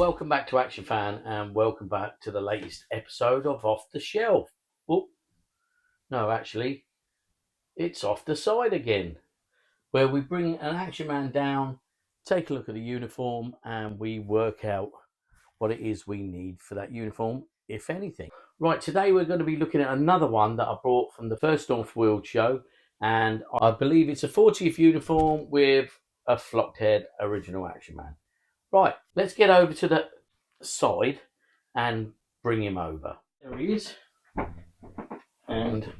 welcome back to Action Fan and welcome back to the latest episode of Off the Shelf. Oh, no, actually, it's Off the Side again, where we bring an Action Man down, take a look at the uniform, and we work out what it is we need for that uniform, if anything. Right, today we're going to be looking at another one that I brought from the first North Weald show, and I believe it's a 40th uniform with a flocked head original Action Man. Right, let's get over to the side and bring him over. There he is. And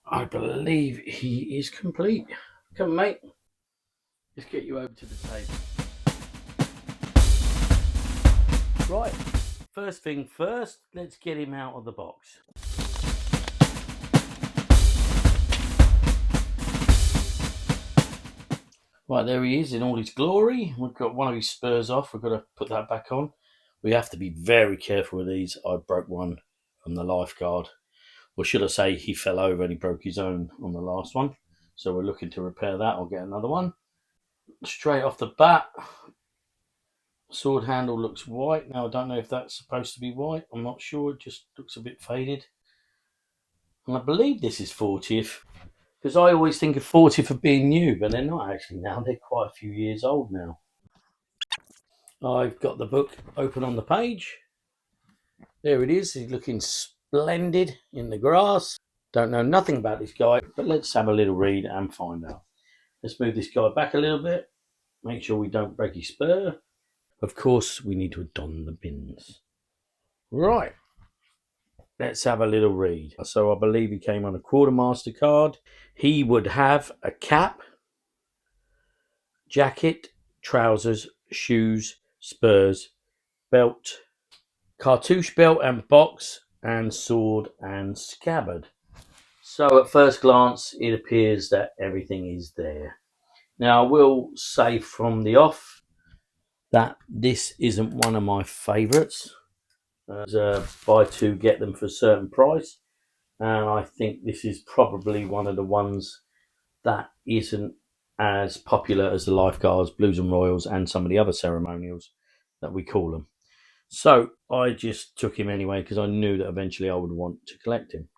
I believe he is complete. Come on, mate. Let's get you over to the table. Right, first thing first, let's get him out of the box. Right, there he is in all his glory. We've got one of his spurs off. We've got to put that back on. We have to be very careful with these. I broke one from the lifeguard. Or should I say he fell over and he broke his own on the last one. So we're looking to repair that. I'll get another one. Straight off the bat, sword handle looks white. Now I don't know if that's supposed to be white. I'm not sure. It just looks a bit faded. And I believe this is 40th. Because I always think of 40th of being new, but they're not actually now. They're quite a few years old now. I've got the book open on the page. There it is. He's looking splendid in the grass. Don't know nothing about this guy, but let's have a little read and find out. Let's move this guy back a little bit. Make sure we don't break his spur. Of course, we need to don the bins. Right. Let's have a little read. So I believe he came on a quartermaster card. He would have a cap, jacket, trousers, shoes, spurs, belt, cartouche belt and box, and sword and scabbard. So at first glance, it appears that everything is there. Now I will say from the off that this isn't one of my favourites. Buy two, get them for a certain price. And I think this is probably one of the ones that isn't as popular as the lifeguards, blues and royals, and some of the other ceremonials that we call them. So I just took him anyway because I knew that eventually I would want to collect him.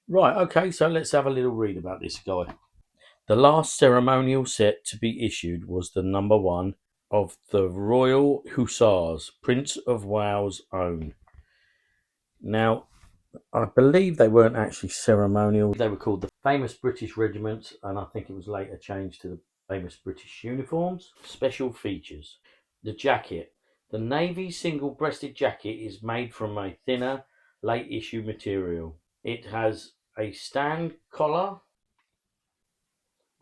Right, okay, so let's have a little read about this guy. The last ceremonial set to be issued was the number 1 of the Royal Hussars, Prince of Wales' own. Now, I believe they weren't actually ceremonial. They were called the Famous British Regiments, and I think it was later changed to the Famous British Uniforms. Special features. The jacket. The Navy single-breasted jacket is made from a thinner, late-issue material. It has a stand collar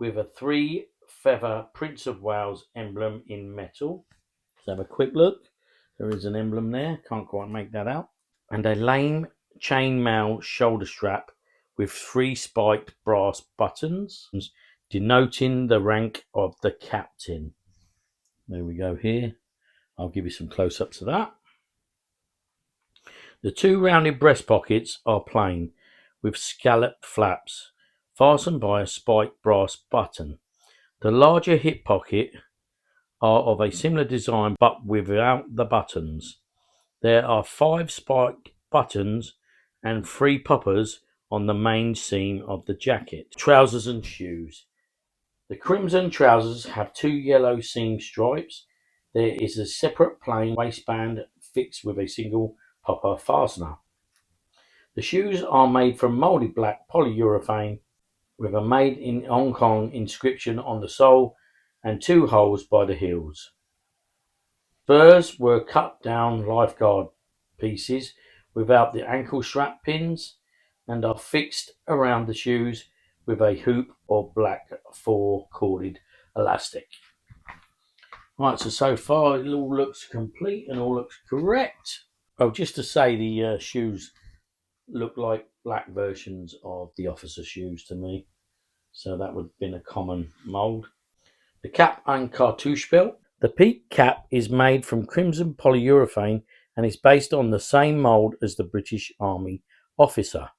with a 3-feather Prince of Wales emblem in metal. Let's have a quick look. There is an emblem there. Can't quite make that out. And a lame chainmail shoulder strap with 3 spiked brass buttons denoting the rank of the captain. There we go here. I'll give you some close-ups of that. The 2 rounded breast pockets are plain with scalloped flaps fastened by a spiked brass button. The larger hip pocket are of a similar design but without the buttons. There are 5 spiked buttons and 3 poppers on the main seam of the jacket. Trousers and shoes. The crimson trousers have 2 yellow seam stripes. There is a separate plain waistband fixed with a single popper fastener. The shoes are made from moulded black polyurethane with a made in Hong Kong inscription on the sole and 2 holes by the heels. Spurs were cut down lifeguard pieces without the ankle strap pins and are fixed around the shoes with a hoop or black 4-corded elastic. Right, so far it all looks complete and all looks correct. Oh, just to say, the shoes look like black versions of the officer shoes to me. So that would have been a common mould. The cap and cartouche belt. The peak cap is made from crimson polyurethane and is based on the same mould as the British Army officer.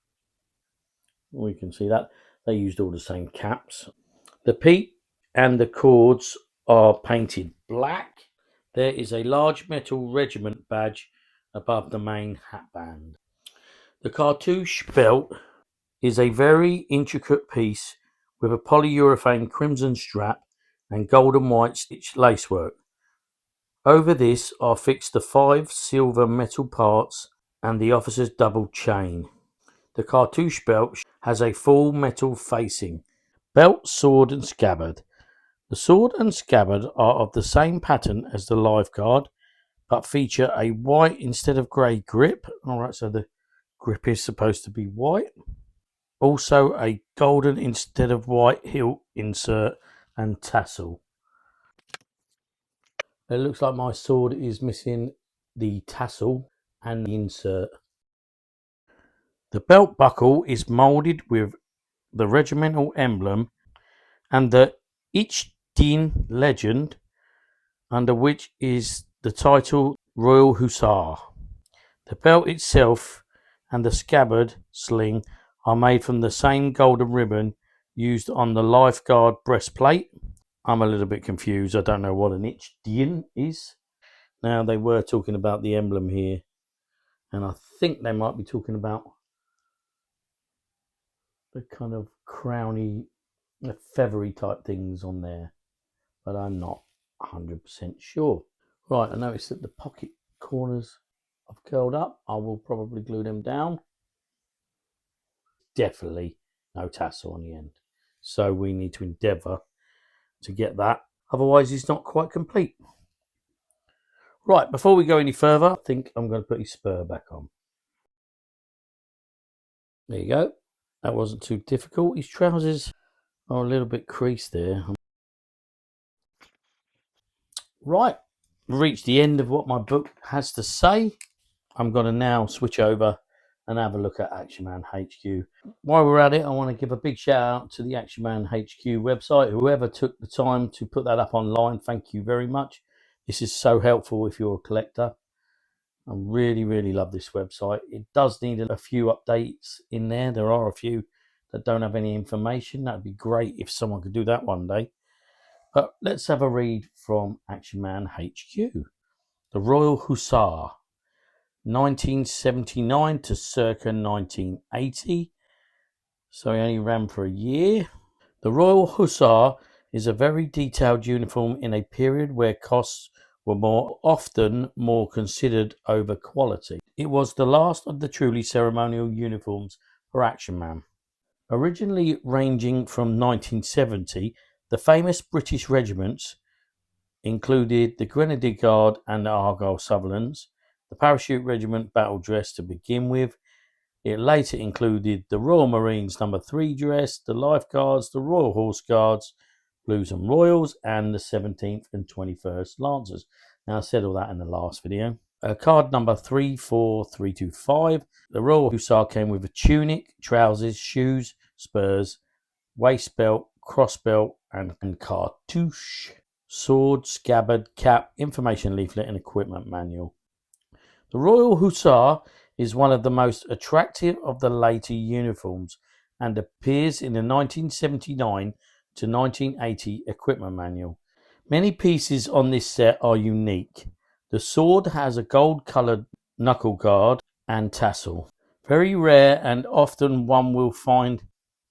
We can see that. They used all the same caps. The peak and the cords are painted black. There is a large metal regiment badge above the main hatband. The cartouche belt is a very intricate piece with a polyurethane crimson strap and gold and white stitched lacework. Over this are fixed the 5 silver metal parts and the officer's double chain. The cartouche belt has a full metal facing. Belt, sword and scabbard. The sword and scabbard are of the same pattern as the life guard, but feature a white instead of grey grip. Alright, so the grip is supposed to be white. Also a golden instead of white hilt insert and tassel. It looks like my sword is missing the tassel and the insert. The belt buckle is moulded with the regimental emblem and the Ich Dien legend, under which is the title Royal Hussar. The belt itself and the scabbard sling are made from the same golden ribbon used on the lifeguard breastplate. I'm a little bit confused. I don't know what an Ich Dien is. Now, they were talking about the emblem here, and I think they might be talking about the kind of crowny, feathery type things on there, but I'm not 100% sure. Right, I noticed that the pocket corners have curled up. I will probably glue them down. Definitely no tassel on the end, so we need to endeavour to get that, otherwise it's not quite complete. Right, before we go any further, I think I'm going to put his spur back on. There you go. That wasn't too difficult. His trousers are a little bit creased there. Right, reached the end of what my book has to say. I'm going to now switch over and have a look at Action Man HQ. While we're at it, I want to give a big shout out to the Action Man HQ website. Whoever took the time to put that up online, thank you very much. This is so helpful if you're a collector. I really love this website. It does need a few updates in there. There are a few that don't have any information. That would be great if someone could do that one day. But let's have a read from Action Man HQ. The Royal Hussar, 1979 to circa 1980. So he only ran for a year. The Royal Hussar is a very detailed uniform in a period where costs were more often considered over quality. It was the last of the truly ceremonial uniforms for Action Man. Originally ranging from 1970, the famous British regiments included the Grenadier Guard and the Argyll Sutherlands, the Parachute Regiment battle dress to begin with. It later included the Royal Marines No. 3 dress, the Life Guards, the Royal Horse Guards, Blues and Royals, and the 17th and 21st Lancers. Now, I said all that in the last video. Card number 34325. The Royal Hussar came with a tunic, trousers, shoes, spurs, waist belt, cross belt, and cartouche, sword, scabbard, cap, information leaflet, and equipment manual. The Royal Hussar is one of the most attractive of the later uniforms and appears in the 1979 to 1980 equipment manual. Many pieces on this set are unique. The sword has a gold-coloured knuckle guard and tassel. Very rare, and often one will find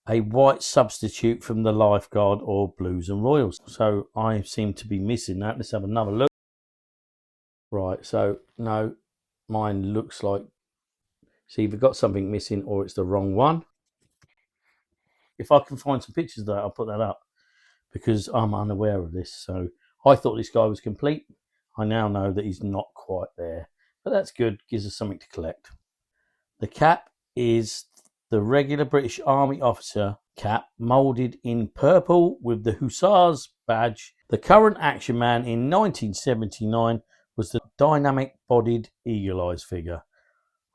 a white substitute from the Life Guard or Blues and Royals. So I seem to be missing that. Let's have another look. Right, so no, mine looks like it's either got something missing or it's the wrong one. If I can find some pictures of that, I'll put that up because I'm unaware of this. So I thought this guy was complete. I now know that he's not quite there, but that's good. Gives us something to collect. The cap is the regular British Army officer cap, moulded in purple with the Hussars badge. The current Action Man in 1979 was the dynamic bodied eagle eyes figure.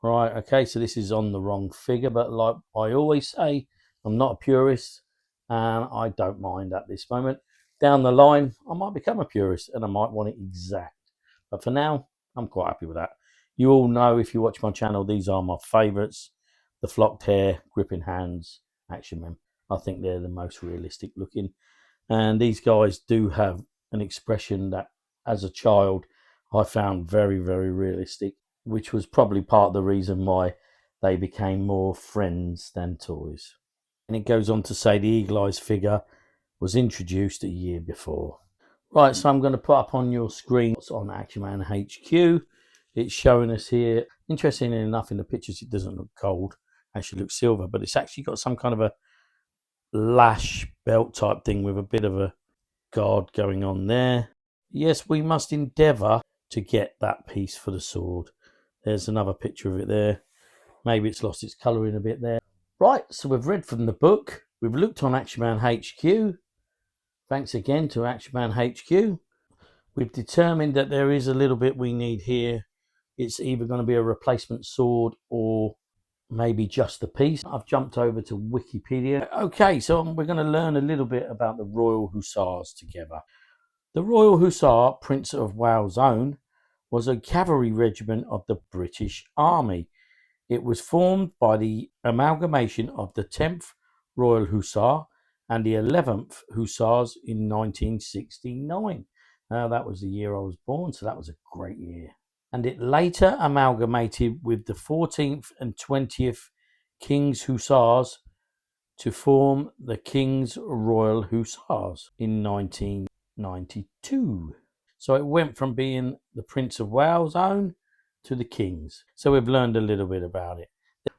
Right, okay, so this is on the wrong figure, but like I always say, I'm not a purist and I don't mind at this moment. Down the line, I might become a purist and I might want it exact. But for now, I'm quite happy with that. You all know, if you watch my channel, these are my favourites. The flocked hair, gripping hands, Action Men. I think they're the most realistic looking. And these guys do have an expression that, as a child, I found very, very realistic, which was probably part of the reason why they became more friends than toys. And it goes on to say the Eagle Eyes figure was introduced a year before. Right, so I'm going to put up on your screen what's on Action Man HQ. It's showing us here, interestingly enough, in the pictures it doesn't look gold, actually looks silver, but it's actually got some kind of a lash belt type thing with a bit of a guard going on there. Yes, we must endeavour to get that piece for the sword. There's another picture of it there. Maybe it's lost its colouring a bit there. Right, so we've read from the book. We've looked on Action Man HQ. Thanks again to Action Man HQ. We've determined that there is a little bit we need here. It's either going to be a replacement sword or maybe just the piece. I've jumped over to Wikipedia. Okay, so we're going to learn a little bit about the Royal Hussars together. The Royal Hussar, Prince of Wales' Own, was a cavalry regiment of the British Army. It was formed by the amalgamation of the 10th Royal Hussar and the 11th Hussars in 1969. Now, that was the year I was born, so that was a great year. And it later amalgamated with the 14th and 20th King's Hussars to form the King's Royal Hussars in 1992. So it went from being the Prince of Wales' own to the King's. So we've learned a little bit about it.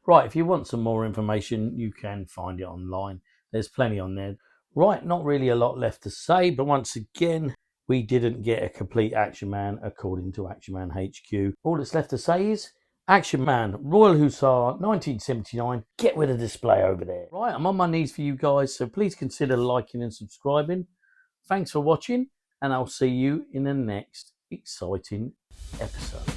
Right, if you want some more information, you can find it online. There's plenty on there. Right, not really a lot left to say, but once again, we didn't get a complete Action Man according to Action Man HQ. All that's left to say is Action Man, Royal Hussar, 1979. Get rid of the display over there. Right, I'm on my knees for you guys, so please consider liking and subscribing. Thanks for watching, and I'll see you in the next exciting episode.